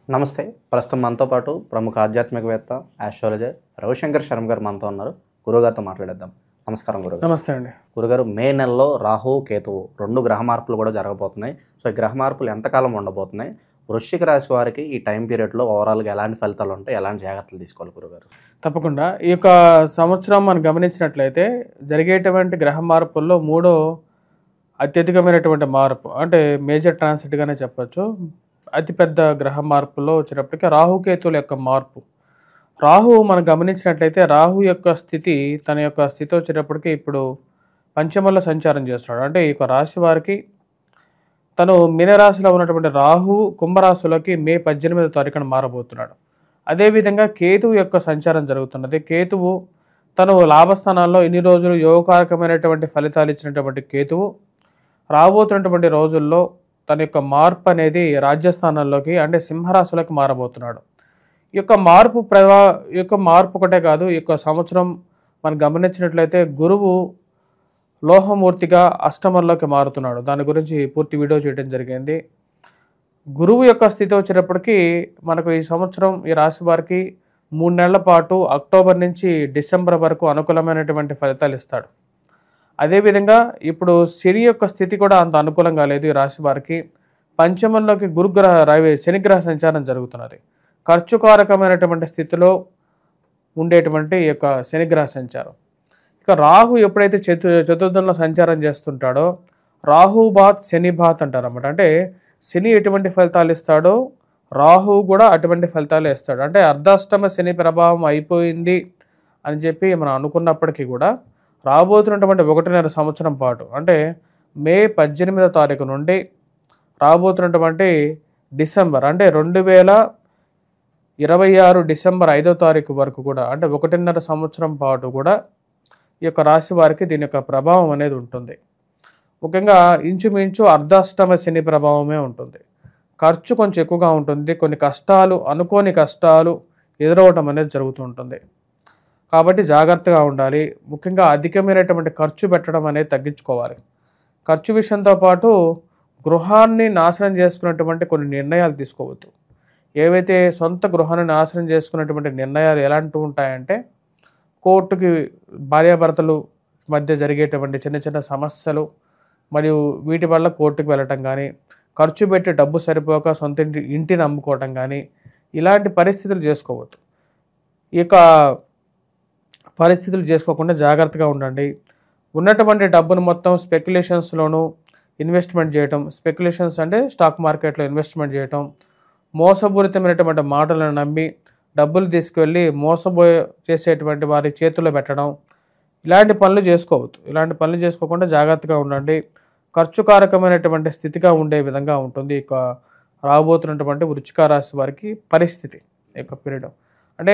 నమస్తే. ప్రస్తుతం మనతో పాటు ప్రముఖ ఆధ్యాత్మికవేత్త, ఆస్ట్రాలజర్ రవిశంకర్ శర్మ గారు మనతో ఉన్నారు. గురుగారితో మాట్లాడేద్దాం. నమస్కారం గురుగారు. నమస్తే అండి. గురుగారు, మే నెలలో రాహు కేతువు 2 గ్రహ మార్పులు కూడా జరగబోతున్నాయి. సో ఈ గ్రహ మార్పులు ఎంతకాలం ఉండబోతున్నాయి? వృశ్చిక రాశి వారికి ఈ టైం పీరియడ్లో ఓవరాల్గా ఎలాంటి ఫలితాలు ఉంటాయి, ఎలాంటి జాగ్రత్తలు తీసుకోవాలి గురుగారు? తప్పకుండా ఈ యొక్క సంవత్సరం మనం గమనించినట్లయితే జరిగేటువంటి గ్రహ మార్పుల్లో మూడో అత్యధికమైనటువంటి మార్పు, అంటే మేజర్ ట్రాన్సిట్గానే చెప్పచ్చు. అతిపెద్ద గ్రహ మార్పులో వచ్చేటప్పటికి రాహుకేతువుల యొక్క మార్పు. రాహు మనం గమనించినట్లయితే రాహు యొక్క స్థితి, తన యొక్క స్థితి వచ్చేటప్పటికి ఇప్పుడు పంచమంలో సంచారం చేస్తున్నాడు. అంటే ఈ యొక్క రాశి వారికి తను మీనరాశిలో ఉన్నటువంటి రాహు కుంభరాశిలోకి మే 18వ తారీఖున మారబోతున్నాడు. అదేవిధంగా కేతువు యొక్క సంచారం జరుగుతున్నది. కేతువు తను లాభస్థానాల్లో ఇన్ని రోజులు యోగకారకమైనటువంటి ఫలితాలు ఇచ్చినటువంటి కేతువు రాబోతున్నటువంటి రోజుల్లో తన యొక్క మార్పు అనేది రాజ్యస్థానాల్లోకి, అంటే సింహరాశిలోకి మారబోతున్నాడు. ఈ యొక్క మార్పు ఒకటే కాదు, ఈ యొక్క సంవత్సరం మనం గమనించినట్లయితే గురువు లోహమూర్తిగా అష్టమంలోకి మారుతున్నాడు. దాని గురించి పూర్తి వీడియో చేయడం జరిగింది. గురువు యొక్క స్థితి వచ్చేటప్పటికి మనకు ఈ సంవత్సరం ఈ రాశి వారికి 3 నెలల పాటు అక్టోబర్ నుంచి డిసెంబర్ వరకు అనుకూలమైనటువంటి ఫలితాలు ఇస్తాడు. అదేవిధంగా ఇప్పుడు శని యొక్క స్థితి కూడా అంత అనుకూలంగా లేదు. ఈ రాశి వారికి పంచమంలోకి శనిగ్రహ సంచారం జరుగుతున్నది. ఖర్చుకారకమైనటువంటి స్థితిలో ఉండేటువంటి ఈ యొక్క శనిగ్రహ సంచారం. ఇక రాహు ఎప్పుడైతే చతుర్థంలో సంచారం చేస్తుంటాడో రాహు బాత్ శని బాత్ అంటారు అన్నమాట. అంటే శని ఎటువంటి ఫలితాలు ఇస్తాడో రాహు కూడా అటువంటి ఫలితాలు ఇస్తాడు. అంటే అర్ధాష్టమ శని ప్రభావం అయిపోయింది అని చెప్పి మనం అనుకున్నప్పటికీ కూడా రాబోతున్నటువంటి 1.5 సంవత్సరం పాటు, అంటే మే 18వ తారీఖు నుండి రాబోతున్నటువంటి డిసెంబర్, అంటే 2026 డిసెంబర్ 5వ తారీఖు వరకు కూడా, అంటే 1.5 సంవత్సరం పాటు కూడా ఈ యొక్క రాశి వారికి దీని యొక్క ప్రభావం అనేది ఉంటుంది. ముఖ్యంగా ఇంచుమించు అర్ధాష్టమ శని ప్రభావమే ఉంటుంది. ఖర్చు కొంచెం ఎక్కువగా ఉంటుంది. కొన్ని కష్టాలు, అనుకోని కష్టాలు ఎదురవటం అనేది జరుగుతూ ఉంటుంది. కాబట్టి జాగ్రత్తగా ఉండాలి. ముఖ్యంగా అధికమైనటువంటి ఖర్చు పెట్టడం అనేది తగ్గించుకోవాలి. ఖర్చు విషయంతో పాటు గృహాన్ని నాశనం చేసుకున్నటువంటి కొన్ని నిర్ణయాలు తీసుకోవద్దు. ఏవైతే సొంత గృహాన్ని నాశనం చేసుకున్నటువంటి నిర్ణయాలు ఎలాంటివి ఉంటాయంటే, కోర్టుకి భార్యాభర్తలు మధ్య జరిగేటువంటి చిన్న చిన్న సమస్యలు మరియు వీటి వల్ల కోర్టుకు వెళ్ళటం కానీ, ఖర్చు పెట్టి డబ్బు సరిపోక సొంత ఇంటిని అమ్ముకోవటం కానీ, ఇలాంటి పరిస్థితులు చేసుకోవద్దు. ఈ యొక్క పరిస్థితులు చేసుకోకుండా జాగ్రత్తగా ఉండండి. ఉన్నటువంటి డబ్బును మొత్తం స్పెక్యులేషన్స్లోనూ ఇన్వెస్ట్మెంట్ చేయటం, స్పెక్యులేషన్స్ అంటే స్టాక్ మార్కెట్లో ఇన్వెస్ట్మెంట్ చేయటం, మోసపూరితమైనటువంటి మాటలను నమ్మి డబ్బులు తీసుకువెళ్ళి చేసేటువంటి వారి చేతుల్లో పెట్టడం, ఇలాంటి పనులు చేసుకోవద్దు. ఇలాంటి పనులు చేసుకోకుండా జాగ్రత్తగా ఉండండి. ఖర్చుకారకమైనటువంటి స్థితిగా ఉండే విధంగా ఉంటుంది ఇక రాబోతున్నటువంటి వృశ్చిక రాశి వారికి పరిస్థితి యొక్క పీరియడ్. అంటే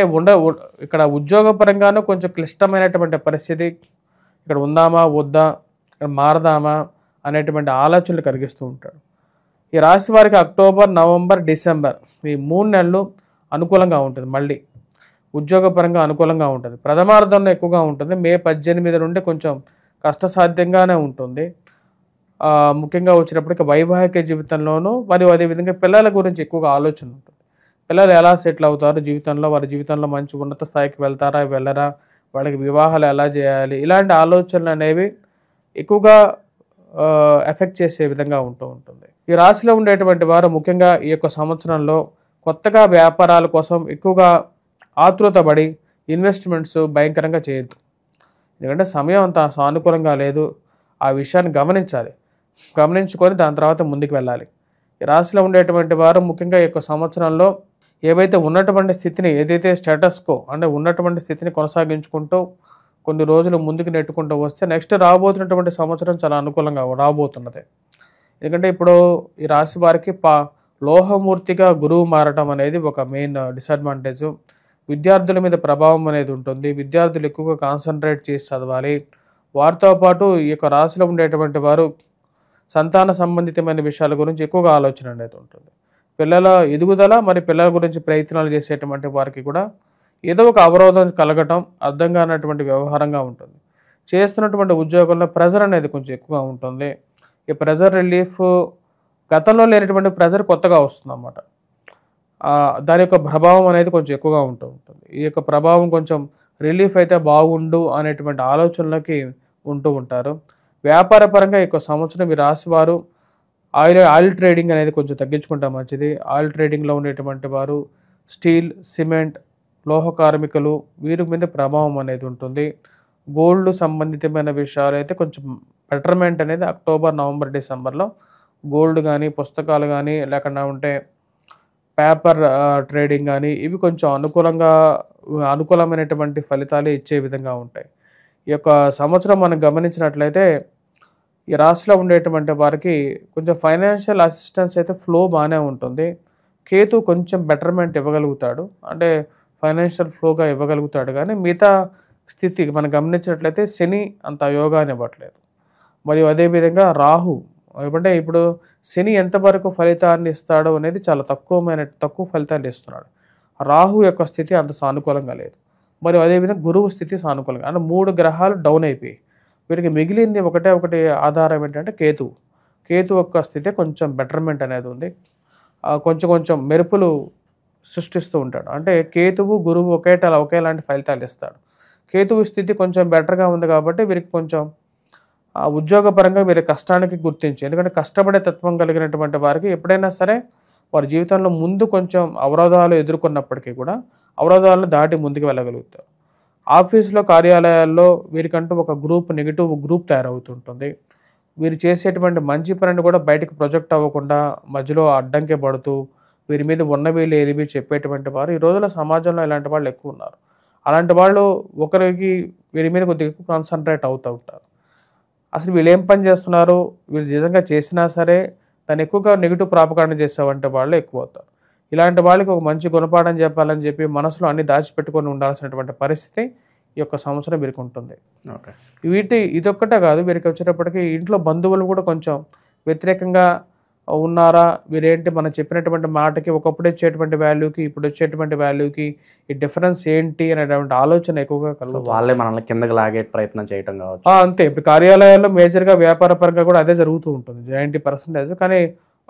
ఇక్కడ ఉద్యోగపరంగానూ కొంచెం క్లిష్టమైనటువంటి పరిస్థితి. ఇక్కడ ఉందామా వద్దా, ఇక్కడ మారదామా అనేటువంటి ఆలోచనలు కలిగిస్తూ ఉంటాడు. ఈ రాశి వారికి అక్టోబర్, నవంబర్, డిసెంబర్ ఈ 3 నెలలు అనుకూలంగా ఉంటుంది. మళ్ళీ ఉద్యోగపరంగా అనుకూలంగా ఉంటుంది. ప్రథమార్థంలో ఎక్కువగా ఉంటుంది. మే 18 నుండి కొంచెం కష్టసాధ్యంగానే ఉంటుంది. ముఖ్యంగా వచ్చినప్పటికీ వైవాహిక జీవితంలోనూ మరియు అదేవిధంగా పిల్లల గురించి ఎక్కువగా ఆలోచన ఉంటుంది. పిల్లలు ఎలా సెటిల్ అవుతారు జీవితంలో, వారి జీవితంలో మంచి ఉన్నత స్థాయికి వెళ్తారా వెళ్ళరా, వాళ్ళకి వివాహాలు ఎలా చేయాలి, ఇలాంటి ఆలోచనలు అనేవి ఎక్కువగా ఎఫెక్ట్ చేసే విధంగా ఉంటుంది. ఈ రాశిలో ఉండేటువంటి వారు ముఖ్యంగా ఈ యొక్క సంవత్సరంలో కొత్తగా వ్యాపారాల కోసం ఎక్కువగా ఆతృతపడి ఇన్వెస్ట్మెంట్స్ భయంకరంగా చేయొద్దు. ఎందుకంటే సమయం అంత సానుకూలంగా లేదు. ఆ విషయాన్ని గమనించుకొని దాని తర్వాత ముందుకు వెళ్ళాలి. ఈ రాశిలో ఉండేటువంటి వారు ముఖ్యంగా ఈ యొక్క సంవత్సరంలో ఏవైతే ఉన్నటువంటి స్థితిని, ఏదైతే స్టేటస్ కో అంటే ఉన్నటువంటి స్థితిని కొనసాగించుకుంటూ కొన్ని రోజులు ముందుకు నెట్టుకుంటూ వస్తే నెక్స్ట్ రాబోతున్నటువంటి సంవత్సరం చాలా అనుకూలంగా రాబోతున్నది. ఎందుకంటే ఇప్పుడు ఈ రాశి వారికి లోహమూర్తిగా గురువు మారటం అనేది ఒక మెయిన్ డిసడ్వాంటేజ్. విద్యార్థుల మీద ప్రభావం అనేది ఉంటుంది. విద్యార్థులు ఎక్కువగా కాన్సన్ట్రేట్ చేసి చదవాలి. వారితో పాటు ఈ యొక్క రాశిలో ఉండేటువంటి వారు సంతాన సంబంధితమైన విషయాల గురించి ఎక్కువగా ఆలోచన అనేది ఉంటుంది. పిల్లల ఎదుగుదల మరి పిల్లల గురించి ప్రయత్నాలు చేసేటువంటి వారికి కూడా ఏదో ఒక అవరోధం కలగటం అర్థం కానటువంటి వ్యవహారంగా ఉంటుంది. చేస్తున్నటువంటి ఉద్యోగంలో ప్రెజర్ అనేది కొంచెం ఎక్కువగా ఉంటుంది. ఈ ప్రెజర్ రిలీఫ్ గతంలో లేనటువంటి ప్రెజర్ కొత్తగా వస్తుందన్నమాట. దాని యొక్క ప్రభావం అనేది కొంచెం ఎక్కువగా ఉంటుంది. ఈ యొక్క ప్రభావం కొంచెం రిలీఫ్ అయితే బాగుండు అనేటువంటి ఆలోచనలకి ఉంటూ ఉంటారు. వ్యాపార పరంగా ఈ యొక్క సంవత్సరం ఈ రాశి వారు ఆయిల్ ట్రేడింగ్ అనేది కొంచెం తగ్గించుకుంటే మంచిది. ఆయిల్ ట్రేడింగ్లో ఉండేటువంటి వారు స్టీల్, సిమెంట్, లోహ కార్మికులు వీరి మీద ప్రభావం అనేది ఉంటుంది. గోల్డ్ సంబంధితమైన విషయాలు అయితే కొంచెం బెటర్మెంట్ అనేది అక్టోబర్, నవంబర్, డిసెంబర్లో గోల్డ్ కానీ, పుస్తకాలు కానీ, లేకుండా ఉంటే పేపర్ ట్రేడింగ్ కానీ ఇవి కొంచెం అనుకూలమైనటువంటి ఫలితాలు ఇచ్చే విధంగా ఉంటాయి. ఈ యొక్క సంవత్సరం మనం గమనించినట్లయితే ఈ రాశిలో ఉండేటువంటి వారికి కొంచెం ఫైనాన్షియల్ అసిస్టెన్స్ అయితే ఫ్లో బాగానే ఉంటుంది. కేతు కొంచెం బెటర్మెంట్ ఇవ్వగలుగుతాడు, అంటే ఫైనాన్షియల్ ఫ్లోగా ఇవ్వగలుగుతాడు. కానీ మిగతా స్థితి మనం గమనించినట్లయితే శని అంత యోగాని ఇవ్వట్లేదు. మరియు అదేవిధంగా రాహు, అంటే ఇప్పుడు శని ఎంతవరకు ఫలితాన్ని ఇస్తాడో అనేది చాలా తక్కువ ఫలితాన్ని ఇస్తున్నాడు. రాహు యొక్క స్థితి అంత సానుకూలంగా లేదు. మరియు అదేవిధంగా గురువు స్థితి సానుకూలంగా, అంటే 3 గ్రహాలు డౌన్ అయిపోయి వీరికి మిగిలింది ఒకటి ఆధారం ఏంటంటే కేతు యొక్క స్థితి కొంచెం బెటర్మెంట్ అనేది ఉంది. కొంచెం మెరుపులు సృష్టిస్తూ ఉంటాడు. అంటే కేతువు, గురువు ఒకేలాంటి ఫలితాలు ఇస్తాడు. కేతువు స్థితి కొంచెం బెటర్గా ఉంది కాబట్టి వీరికి కొంచెం ఉద్యోగపరంగా వీరి కష్టానికి గుర్తించి, ఎందుకంటే కష్టపడే తత్వం కలిగినటువంటి వారికి ఎప్పుడైనా సరే వారి జీవితంలో ముందు కొంచెం అవరోధాలు ఎదుర్కొన్నప్పటికీ కూడా అవరోధాలను దాటి ముందుకు వెళ్ళగలుగుతారు. ఆఫీసులో, కార్యాలయాల్లో వీరికంటూ ఒక నెగిటివ్ గ్రూప్ తయారవుతుంటుంది. వీరు చేసేటువంటి మంచి పనిని కూడా బయటకు ప్రొజెక్ట్ అవ్వకుండా మధ్యలో అడ్డంకి పడుతూ వీరి మీద ఉన్నవి లేనివి చెప్పేటువంటి వారు ఈ రోజుల సమాజంలో ఇలాంటి వాళ్ళు ఎక్కువ ఉన్నారు. అలాంటి వాళ్ళు వీరి మీద కొద్దిగా ఎక్కువ కాన్సన్ట్రేట్ అవుతూ ఉంటారు. అసలు వీళ్ళు ఏం పని చేస్తున్నారు, వీళ్ళు నిజంగా చేసినా సరే దాన్ని ఎక్కువగా నెగిటివ్ ప్రాపకాండ చేసేవంటే వాళ్ళు ఎక్కువ అవుతారు. ఇలాంటి వాళ్ళకి ఒక మంచి గుణపాఠం చెప్పాలని చెప్పి మనసులో అన్ని దాచిపెట్టుకొని ఉండాల్సినటువంటి పరిస్థితి ఈ యొక్క సంవత్సరం వీరికి ఉంటుంది. ఇదొక్కటే కాదు, వీరికి వచ్చేటప్పటికి ఇంట్లో బంధువులు కూడా కొంచెం వ్యతిరేకంగా ఉన్నారా, వీరేంటి మనం చెప్పినటువంటి మాటకి ఒకప్పుడు వచ్చేటువంటి వాల్యూకి ఇప్పుడు వచ్చేటువంటి వాల్యూకి ఈ డిఫరెన్స్ ఏంటి అనేటువంటి ఆలోచన ఎక్కువగా కలుగుతుంది. వాళ్ళే మనల్ని కిందకి లాగే ప్రయత్నం చేయడం కావచ్చు. అంతే, ఇప్పుడు కార్యాలయాల్లో మేజర్గా వ్యాపార పరంగా కూడా అదే జరుగుతూ ఉంటుంది 90%. కానీ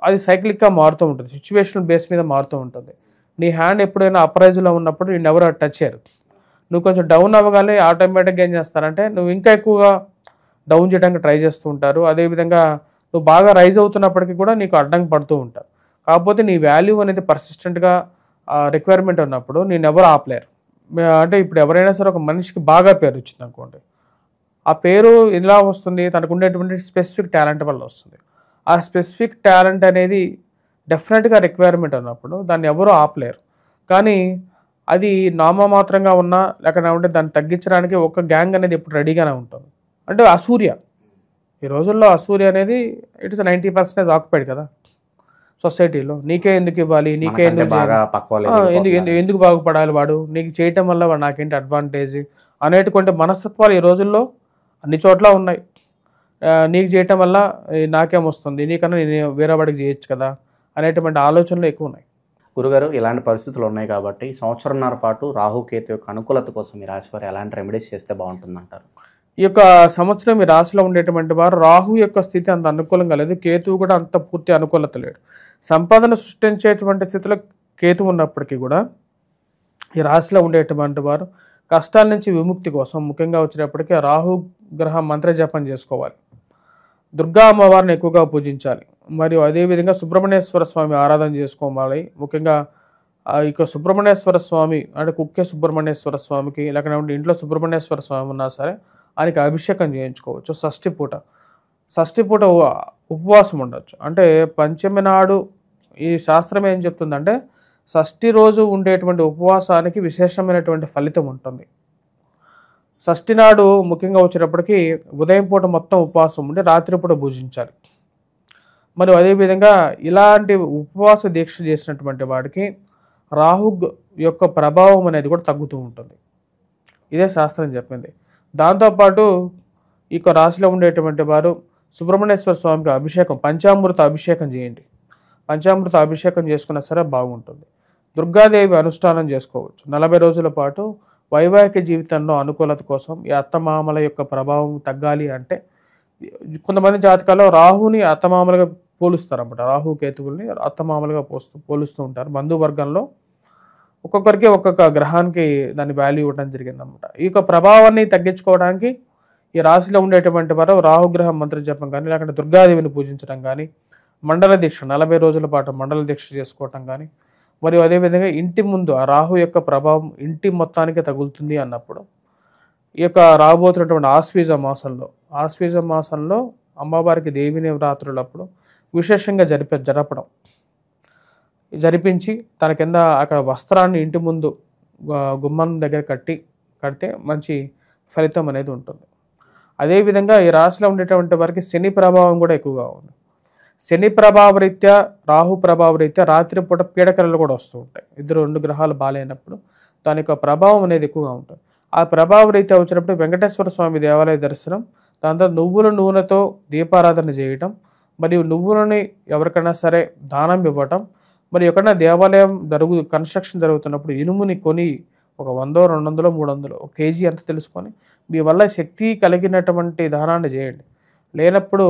అది సైక్లిక్గా మారుతూ ఉంటుంది, సిచ్యువేషనల్ బేస్ మీద మారుతూ ఉంటుంది. నీ హ్యాండ్ ఎప్పుడైనా అప్రైజ్లో ఉన్నప్పుడు నేను ఎవరు టచ్ చేయరు. నువ్వు కొంచెం డౌన్ అవ్వగానే ఆటోమేటిక్గా ఏం చేస్తారంటే నువ్వు ఇంకా ఎక్కువగా డౌన్ చేయడానికి ట్రై చేస్తూ ఉంటారు. అదేవిధంగా నువ్వు బాగా రైజ్ అవుతున్నప్పటికీ కూడా నీకు అడ్డంకి పడుతూ ఉంటారు. కాకపోతే నీ వాల్యూ అనేది పర్సిస్టెంట్గా రిక్వైర్మెంట్ ఉన్నప్పుడు నేను ఎవరు ఆపలేరు. అంటే ఇప్పుడు ఎవరైనా సరే ఒక మనిషికి బాగా పేరు వచ్చింది అనుకోండి, ఆ పేరు ఎలా వస్తుంది, తనకు ఉండేటువంటి స్పెసిఫిక్ టాలెంట్ వల్ల వస్తుంది. ఆ స్పెసిఫిక్ టాలెంట్ అనేది డెఫినెట్గా రిక్వైర్మెంట్ ఉన్నప్పుడు దాన్ని ఎవరూ ఆపలేరు. కానీ అది నామమాత్రంగా ఉన్నా లేకపోతే దాన్ని తగ్గించడానికి ఒక గ్యాంగ్ అనేది ఎప్పుడు రెడీగానే ఉంటుంది. అంటే అసూర్య, ఈ రోజుల్లో అసూర్య అనేది ఇట్ ఇస్ 90% ఆక్యుపైడ్ కదా సొసైటీలో. నీకే ఎందుకు ఇవ్వాలి, నీకే ఎందుకు బాగుపడాలి, వాడు నీకు చేయటం వల్ల వాడు నాకేంటి అడ్వాంటేజ్ అనేటువంటి మనస్తత్వాలు ఈ రోజుల్లో అన్ని చోట్ల ఉన్నాయి. నీకు చేయటం వల్ల నాకేమొస్తుంది, నీకన్నా నేను వేరే వాడికి చేయొచ్చు కదా అనేటువంటి ఆలోచనలు ఎక్కువ ఉన్నాయి. గురుగారు, ఇలాంటి పరిస్థితులు ఉన్నాయి కాబట్టి సంవత్సరంన్నర పాటు రాహుకేతు యొక్క అనుకూలత కోసం ఈ రాశి వారు ఎలాంటి రెమెడీస్ చేస్తే బాగుంటుందంటారు? ఈ యొక్క సంవత్సరం ఈ రాశిలో ఉండేటువంటి వారు రాహు యొక్క స్థితి అంత అనుకూలంగా లేదు, కేతువు కూడా అంత పూర్తి అనుకూలత లేడు. సంపాదన సృష్టించేటువంటి స్థితిలో కేతువు ఉన్నప్పటికీ కూడా ఈ రాశిలో ఉండేటువంటి వారు కష్టాల నుంచి విముక్తి కోసం ముఖ్యంగా వచ్చేటప్పటికీ రాహు గ్రహ మంత్ర జపం చేసుకోవాలి, దుర్గా అమ్మవారిని ఎక్కువగా పూజించాలి, మరియు అదేవిధంగా సుబ్రహ్మణ్యేశ్వర స్వామి ఆరాధన చేసుకోవాలి. ముఖ్యంగా ఇక సుబ్రహ్మణ్యేశ్వర స్వామి అంటే కుక్కే సుబ్రహ్మణ్యేశ్వర స్వామికి లేకపోతే ఇంట్లో సుబ్రహ్మణ్యేశ్వర స్వామి ఉన్నా సరే ఆయనకి అభిషేకం చేయించుకోవచ్చు. షష్ఠి పూట ఉపవాసం ఉండొచ్చు. అంటే పంచమి నాడు ఈ శాస్త్రం ఏం చెప్తుందంటే షష్ఠి రోజు ఉండేటువంటి ఉపవాసానికి విశేషమైనటువంటి ఫలితం ఉంటుంది. షష్ఠి నాడు ముఖ్యంగా వచ్చేటప్పటికి ఉదయం పూట మొత్తం ఉపవాసం ఉండి రాత్రిపూట భుజించాలి. మరియు అదేవిధంగా ఇలాంటి ఉపవాస దీక్ష చేసినటువంటి వాడికి రాహు యొక్క ప్రభావం అనేది కూడా తగ్గుతూ ఉంటుంది. ఇదే శాస్త్రం చెప్పింది. దాంతోపాటు ఈ రాశిలో ఉండేటువంటి వారు సుబ్రహ్మణ్యేశ్వర స్వామికి అభిషేకం, పంచామృత అభిషేకం చేయండి. పంచామృత అభిషేకం చేసుకున్నా సరే బాగుంటుంది. దుర్గాదేవి అనుష్ఠానం చేసుకోవచ్చు. 40 రోజుల పాటు వైవాహిక జీవితంలో అనుకూలత కోసం ఈ అత్తమామల యొక్క ప్రభావం తగ్గాలి అంటే కొంతమంది జాతకాల్లో రాహుని అత్తమామలుగా పోలుస్తారన్నమాట. రాహు కేతువుల్ని అత్తమామలుగా పోలుస్తూ ఉంటారు. బంధువర్గంలో ఒక్కొక్కరికి ఒక్కొక్క గ్రహానికి దాని వాల్యూ ఇవ్వడం జరిగిందన్నమాట. ఈ యొక్క ప్రభావాన్ని తగ్గించుకోవడానికి ఈ రాశిలో ఉండేటువంటి వారు రాహుగ్రహం మంత్ర జపం కానీ, లేకుంటే దుర్గాదేవిని పూజించడం కానీ, మండల దీక్ష 40 రోజుల పాటు మండల దీక్ష చేసుకోవటం కానీ, మరియు అదేవిధంగా ఇంటి ముందు ఆ రాహు యొక్క ప్రభావం ఇంటి మొత్తానికి తగులుతుంది అన్నప్పుడు ఈ యొక్క రాబోతున్నటువంటి ఆశ్వీజ మాసంలో అమ్మవారికి దేవి నవరాత్రులప్పుడు విశేషంగా జరపడం, జరిపించి తన కింద అక్కడ వస్త్రాన్ని ఇంటి ముందు గుమ్మం దగ్గర కడితే మంచి ఫలితం అనేది ఉంటుంది. అదేవిధంగా ఈ రాశిలో ఉండేటువంటి వారికి శని ప్రభావం కూడా ఎక్కువగా ఉంది. శని ప్రభావరీత్యా, రాహు ప్రభావరీత్యా రాత్రిపూట పీడకలలు కూడా వస్తూ ఉంటాయి. 2 గ్రహాలు బాగాలేనప్పుడు దాని యొక్క ప్రభావం అనేది ఎక్కువగా ఉంటుంది. ఆ ప్రభావరీత్యా వచ్చినప్పుడు వెంకటేశ్వర స్వామి దేవాలయ దర్శనం, దాంతో నువ్వుల నూనెతో దీపారాధన చేయటం, మరియు నువ్వులని ఎవరికైనా సరే దానం ఇవ్వటం, మరి ఎక్కడైనా దేవాలయం కన్స్ట్రక్షన్ జరుగుతున్నప్పుడు ఇనుముని కొని ఒక 100, 200, 300 1 కేజీ అంత తెలుసుకొని మీ వల్ల శక్తి కలిగినటువంటి దానాన్ని చేయండి. లేనప్పుడు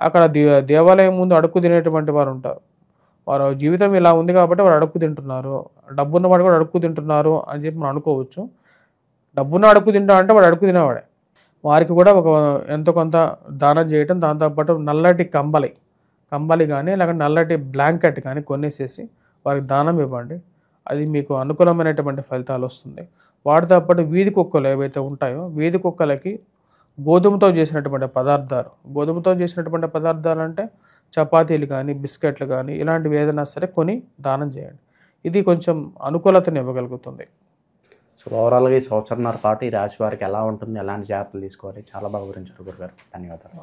అక్కడ దేవాలయం ముందు అడుక్కు తినేటువంటి వారు ఉంటారు. వారు జీవితం ఇలా ఉంది కాబట్టి వారు అడుక్కు తింటున్నారు, డబ్బున్న వాడు కూడా అడుక్కు తింటున్నారు అని చెప్పి మనం అనుకోవచ్చు. డబ్బున్న అడుక్కు తింటా అంటే వాడు అడుక్కు తినేవాడే. వారికి కూడా ఎంతో కొంత దానం చేయటం, దాంతోపాటు నల్లటి కంబలి కానీ, లేకపోతే నల్లటి బ్లాంకెట్ కానీ కొనేసేసి వారికి దానం ఇవ్వండి. అది మీకు అనుకూలమైనటువంటి ఫలితాలు వస్తుంది. వాటితో పాటు వీధి కుక్కలు ఏవైతే ఉంటాయో, వీధి కుక్కలకి గోధుమతో చేసినటువంటి పదార్థాలు అంటే చపాతీలు కానీ, బిస్కెట్లు కానీ, ఇలాంటివి ఏదైనా సరే కొని దానం చేయండి. ఇది కొంచెం అనుకూలతను ఇవ్వగలుగుతుంది. సో ఓవరాల్గా ఈ సంవత్సరంన్నర పాటు ఈ రాశి వారికి ఎలా ఉంటుంది, ఎలాంటి జాగ్రత్తలు తీసుకోవాలి, చాలా బాగా వివరించారు గురుగారు. ధన్యవాదాలు.